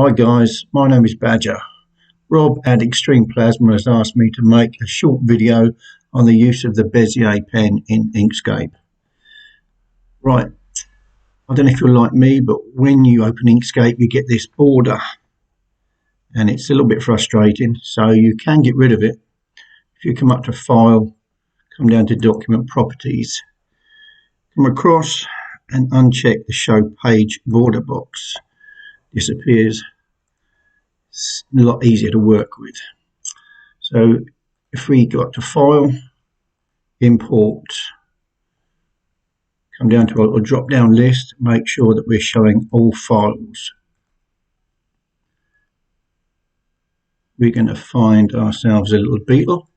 Hi guys, my name is Badger. Rob at Xtreme Plasma has asked me to make a short video on the use of the Bezier pen in Inkscape. Right, I don't know if you're like me, but when you open Inkscape you get this border and it's a little bit frustrating, so you can get rid of it. If you come up to File, come down to Document Properties, come across and uncheck the Show Page border box. Disappears. It's a lot easier to work with. So if we go up to File, Import, come down to our little drop down list, make sure that we're showing all files. We're going to find ourselves a little beetle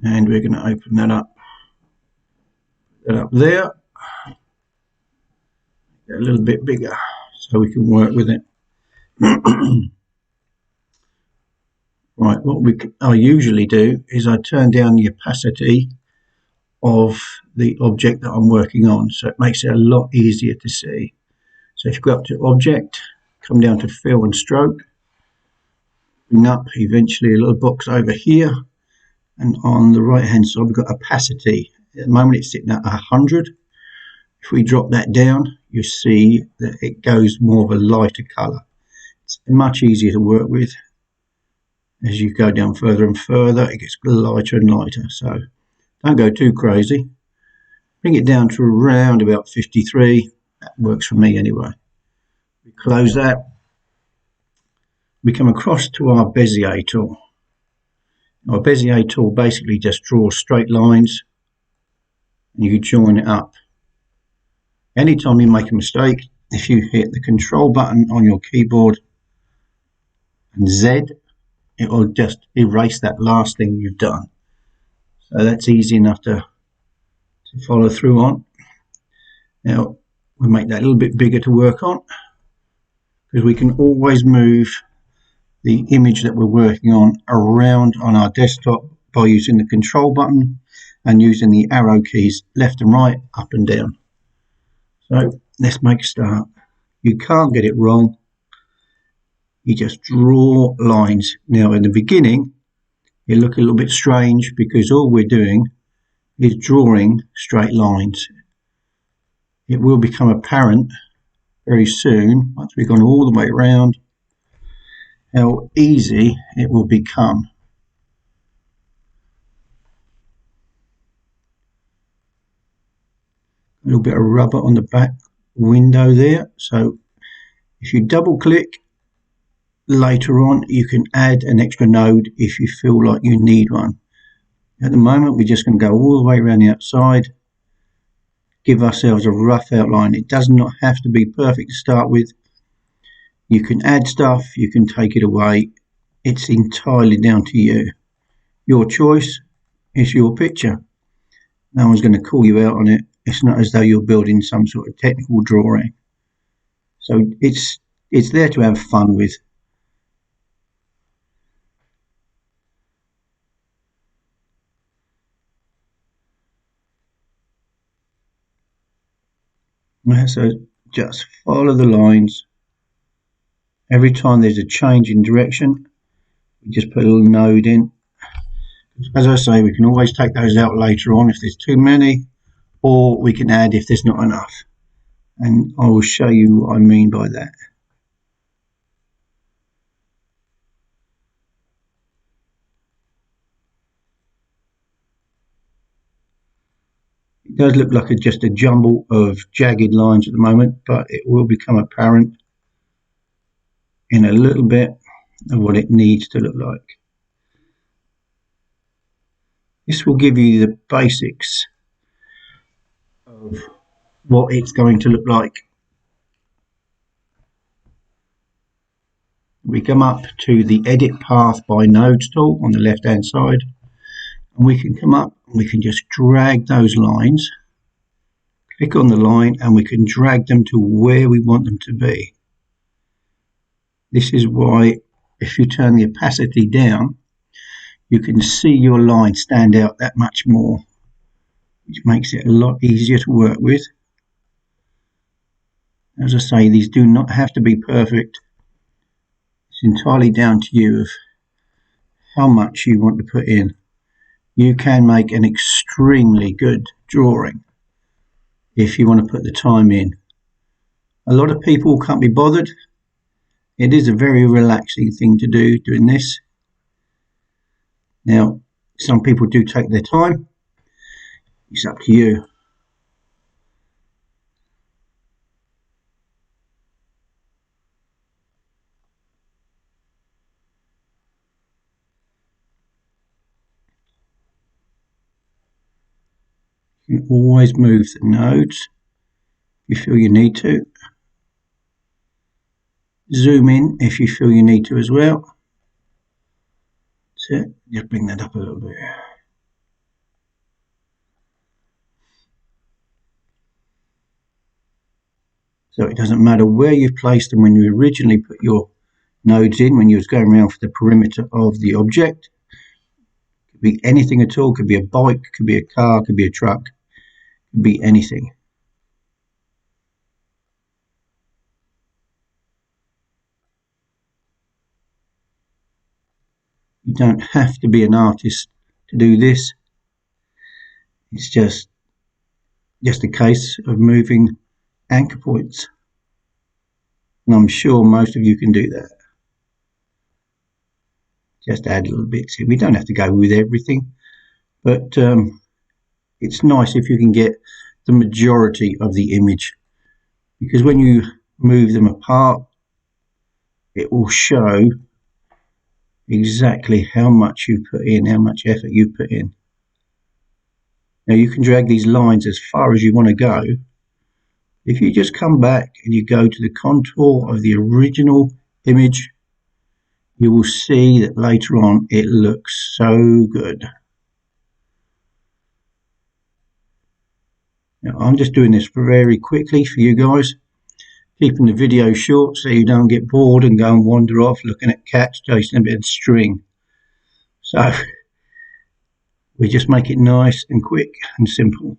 and we're going to open that up. Put that up there. Get a little bit bigger so we can work with it. Right, what I usually do is I turn down the opacity of the object that I'm working on, so it makes it a lot easier to see. So if you go up to Object, come down to Fill and Stroke, bring up eventually a little box over here, and on the right hand side we've got opacity. At the moment it's sitting at 100. If we drop that down, you see that it goes more of a lighter colour. It's much easier to work with. As you go down further and further, it gets lighter and lighter, so don't go too crazy. Bring it down to around about 53. That works for me anyway. We close that. We come across to our Bezier tool. Our Bezier tool basically just draws straight lines and you join it up. Anytime you make a mistake, if you hit the Control button on your keyboard and Z, it will just erase that last thing you've done. So that's easy enough to follow through on. Now we make that a little bit bigger to work on, because we can always move the image that we're working on around on our desktop by using the Control button and using the arrow keys left and right, up and down. So let's make a start. You can't get it wrong. You just draw lines. Now in the beginning it look a little bit strange because all we're doing is drawing straight lines. It will become apparent very soon, once we've gone all the way around, how easy it will become. A little bit of rubber on the back window there, so if you double click later on you can add an extra node if you feel like you need one. At the moment we're just going to go all the way around the outside, give ourselves a rough outline. It does not have to be perfect to start with. You can add stuff, you can take it away. It's entirely down to you. Your choice is your picture. No one's going to call you out on it. It's not as though you're building some sort of technical drawing. So it's there to have fun with. So just follow the lines. Every time there's a change in direction, we just put a little node in. As I say, we can always take those out later on if there's too many, or we can add if there's not enough. And I will show you what I mean by that. It does look like just a jumble of jagged lines at the moment, but it will become apparent in a little bit of what it needs to look like. This will give you the basics of what it's going to look like. We come up to the Edit Path by Nodes tool on the left hand side, and we can come up and we can just drag those lines, click on the line, and we can drag them to where we want them to be. This is why if you turn the opacity down, you can see your line stand out that much more, which makes it a lot easier to work with. As I say, these do not have to be perfect. It's entirely down to you of how much you want to put in. You can make an extremely good drawing if you want to put the time in. A lot of people can't be bothered. It is a very relaxing thing to do, doing this. Now, some people do take their time. It's up to you. You can always move the nodes if you feel you need to. Zoom in if you feel you need to as well. That's it. Just bring that up a little bit. So it doesn't matter where you've placed them when you originally put your nodes in, when you was going around for the perimeter of the object. Could be anything at all. Could be a bike, could be a car, could be a truck, could be anything. You don't have to be an artist to do this. It's just a case of moving anchor points. And I'm sure most of you can do that. Just add little bits here. We don't have to go with everything, but it's nice if you can get the majority of the image, because when you move them apart, it will show exactly how much you put in, how much effort you put in. Now you can drag these lines as far as you want to go. If you just come back and you go to the contour of the original image, you will see that later on it looks so good. Now I'm just doing this very quickly for you guys, keeping the video short so you don't get bored and go and wander off looking at cats chasing a bit of string. So we just make it nice and quick and simple.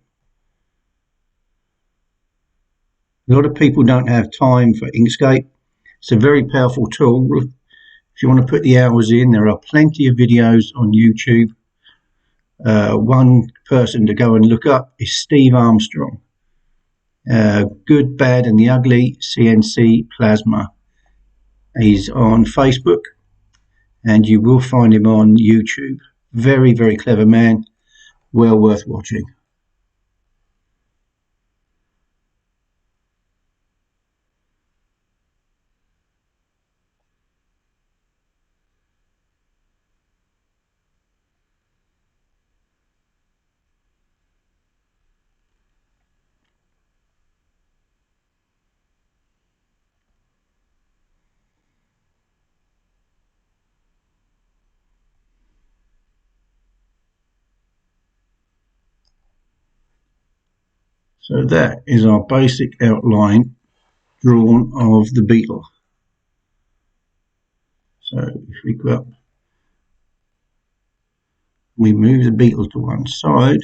A lot of people don't have time for Inkscape. It's a very powerful tool. If you want to put the hours in, there are plenty of videos on YouTube. One person to go and look up is Steve Armstrong. Good, Bad and the Ugly CNC Plasma. He's on Facebook and you will find him on YouTube. Very, very clever man. Well worth watching. So that is our basic outline drawn of the beetle. So if we go up, we move the beetle to one side,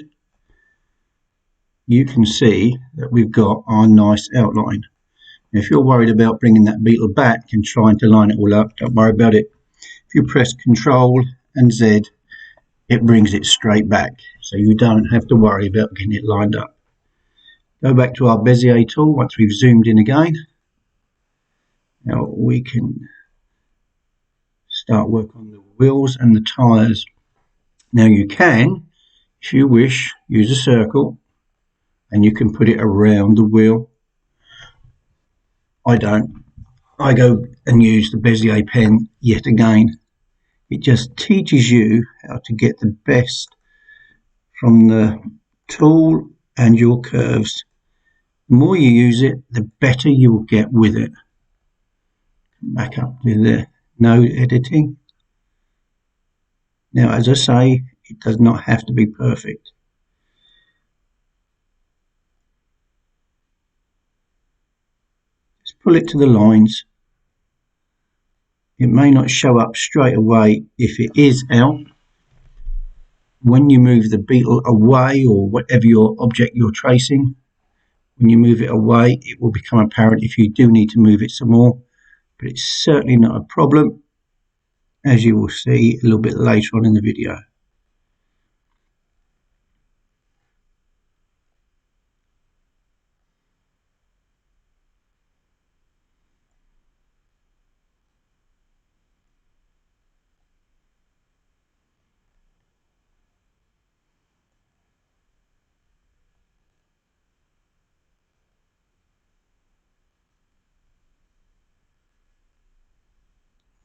you can see that we've got our nice outline. If you're worried about bringing that beetle back and trying to line it all up, don't worry about it. If you press Control and Z, it brings it straight back, so you don't have to worry about getting it lined up. Go back to our bezier tool once we've zoomed in again. Now we can start work on the wheels and the tyres. Now you can, if you wish, use a circle and you can put it around the wheel. I don't. I go and use the bezier pen yet again. It just teaches you how to get the best from the tool and your curves. The more you use it, the better you will get with it. Back up to the node editing. Now, as I say, it does not have to be perfect. Just pull it to the lines. It may not show up straight away if it is out. When you move the beetle away, or whatever your object you're tracing, when you move it away, it will become apparent if you do need to move it some more, but it's certainly not a problem. as you will see a little bit later on in the video.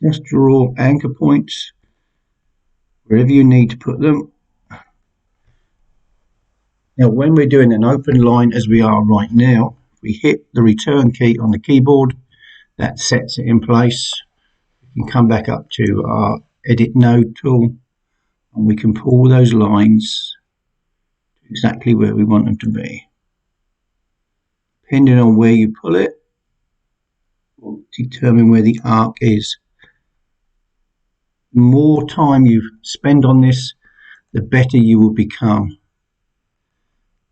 Just draw anchor points wherever you need to put them. Now, when we're doing an open line as we are right now, we hit the return key on the keyboard, that sets it in place. We can come back up to our edit node tool and we can pull those lines to exactly where we want them to be. Depending on where you pull it, will determine where the arc is. The more time you spend on this, the better you will become.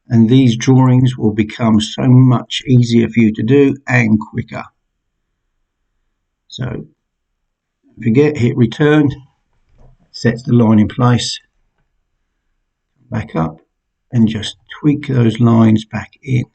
And these drawings will become so much easier for you to do and quicker. So don't forget, hit return, sets the line in place. Back up and just tweak those lines back in.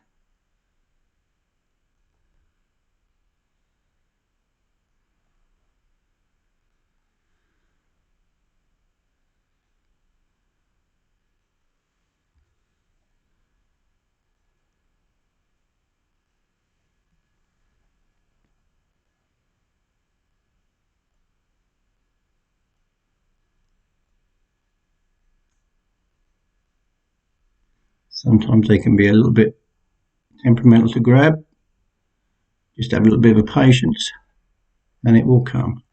Sometimes they can be a little bit temperamental to grab. Just have a little bit of patience and it will come.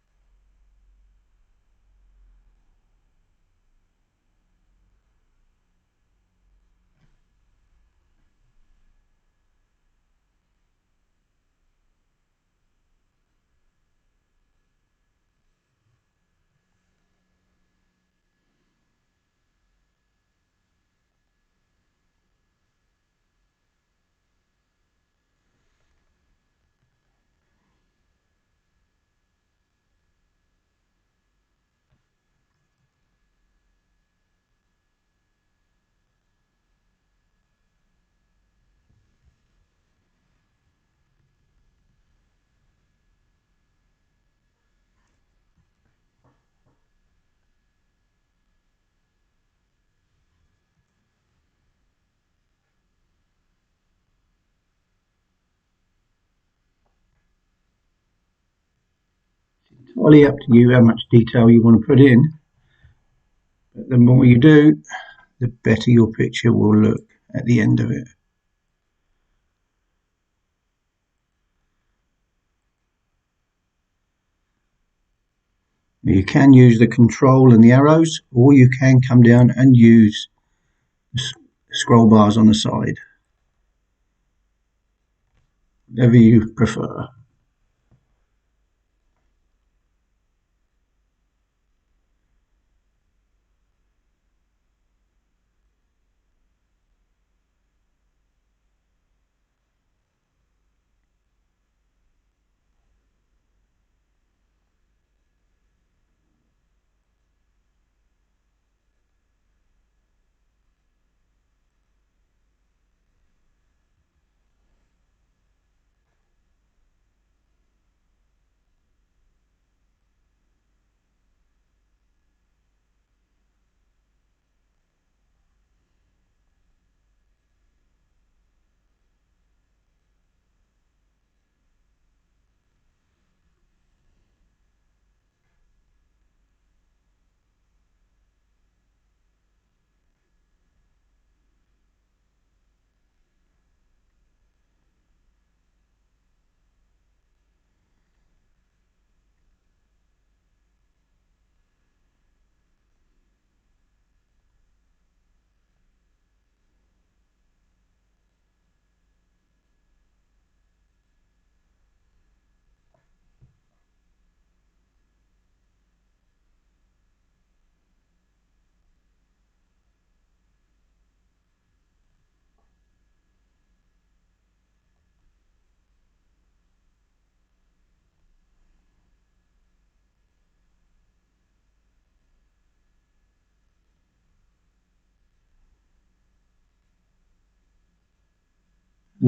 Entirely up to you how much detail you want to put in, but the more you do, the better your picture will look at the end of it. You can use the control and the arrows, or you can come down and use the scroll bars on the side, whatever you prefer.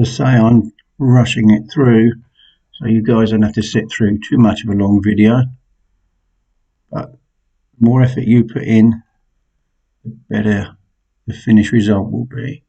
as I say, I'm rushing it through, so you guys don't have to sit through too much of a long video. But the more effort you put in, the better the finished result will be.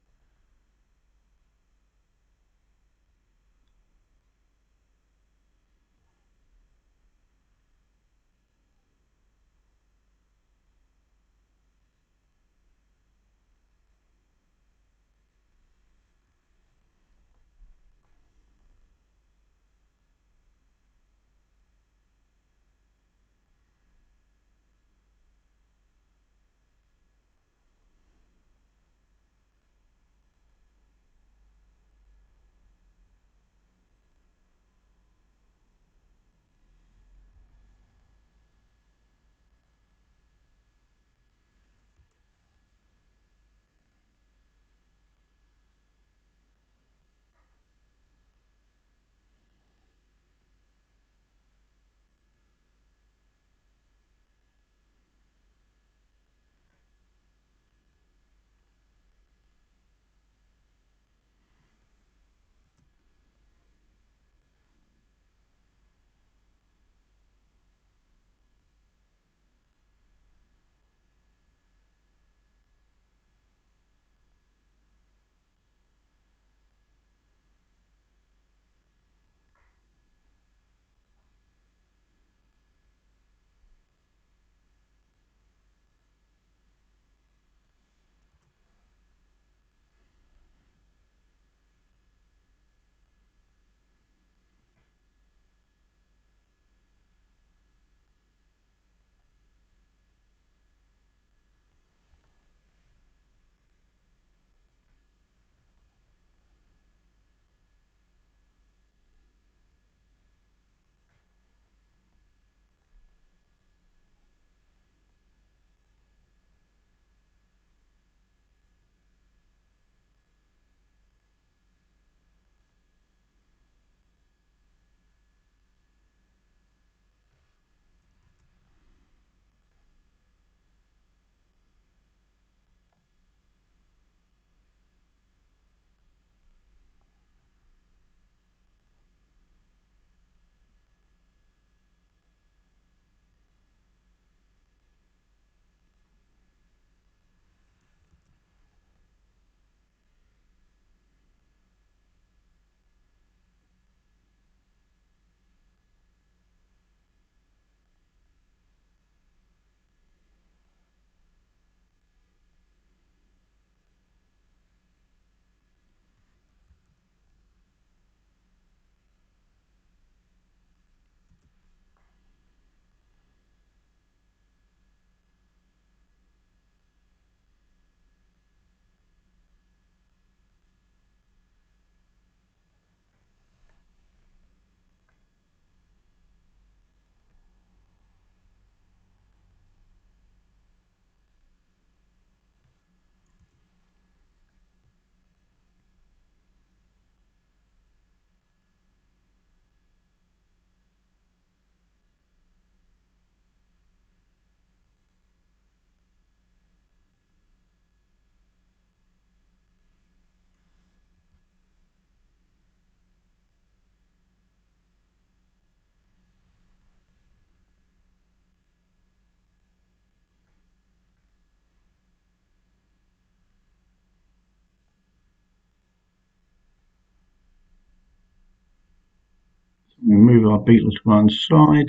We move our beetle to one side.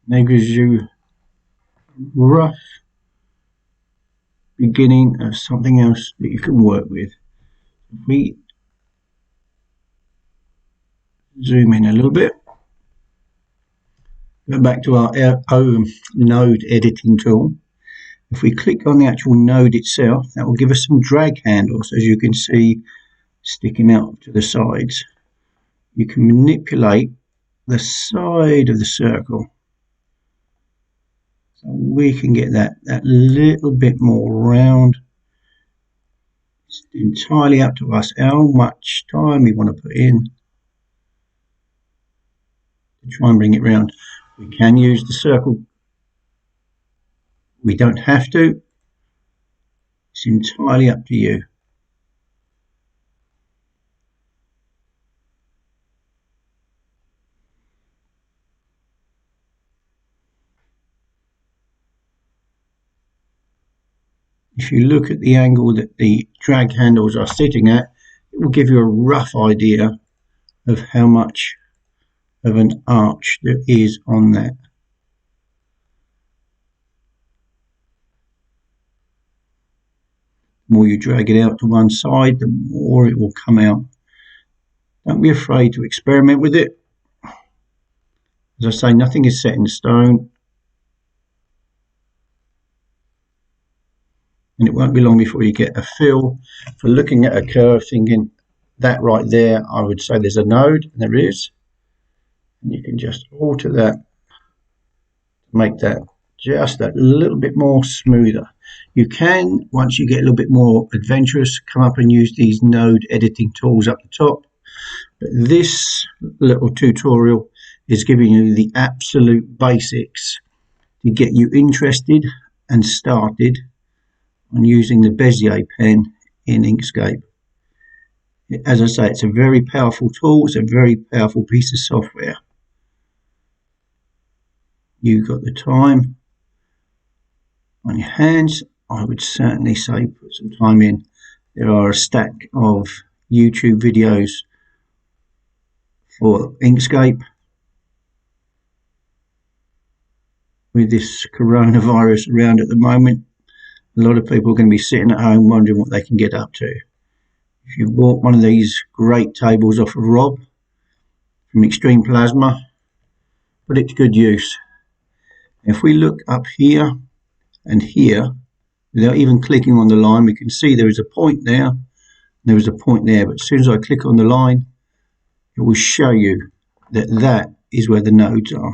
That gives you a rough beginning of something else that you can work with. If we zoom in a little bit, go back to our node editing tool. If we click on the actual node itself, that will give us some drag handles, as you can see sticking out to the sides. You can manipulate the side of the circle, so we can get that little bit more round. It's entirely up to us how much time we want to put in to try and bring it round. We can use the circle, we don't have to. It's entirely up to you. If you look at the angle that the drag handles are sitting at, it will give you a rough idea of how much of an arch there is on that. The more you drag it out to one side, the more it will come out. Don't be afraid to experiment with it. As I say, nothing is set in stone. And it won't be long before you get a feel for looking at a curve, thinking that right there, I would say there's a node, and there is. And you can just alter that to make that just a little bit more smoother. You can, once you get a little bit more adventurous, come up and use these node editing tools up the top. But this little tutorial is giving you the absolute basics to get you interested and started on using the Bezier pen in Inkscape. As I say, it's a very powerful tool. It's a very powerful piece of software. You've got the time on your hands. I would certainly say put some time in. There are a stack of YouTube videos for Inkscape. With this coronavirus around at the moment, a lot of people are going to be sitting at home wondering what they can get up to. If you bought one of these great tables off of Rob from Xtreme Plasma, put it to good use. If we look up here and here, without even clicking on the line, we can see there is a point there, and there is a point there. But as soon as I click on the line, it will show you that that is where the nodes are.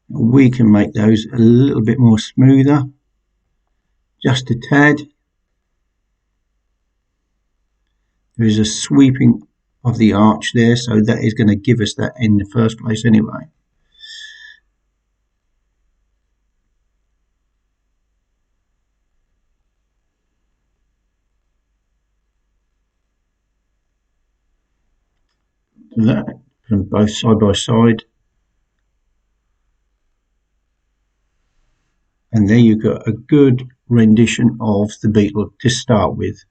We can make those a little bit more smoother, just a tad. There is a sweeping of the arch there, so that is going to give us that in the first place anyway. That from both side by side. And there you've got a good rendition of the beetle to start with.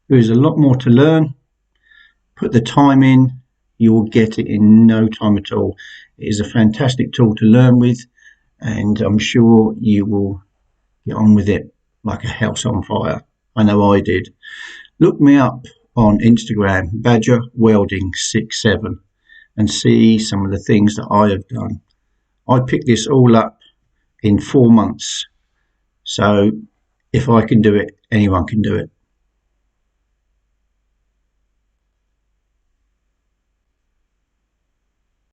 There is a lot more to learn. Put the time in, you will get it in no time at all. It is a fantastic tool to learn with, and I'm sure you will get on with it like a house on fire. I know I did. Look me up on Instagram, Badger Welding 67, and see some of the things that I have done. I picked this all up in 4 months. So if I can do it, anyone can do it.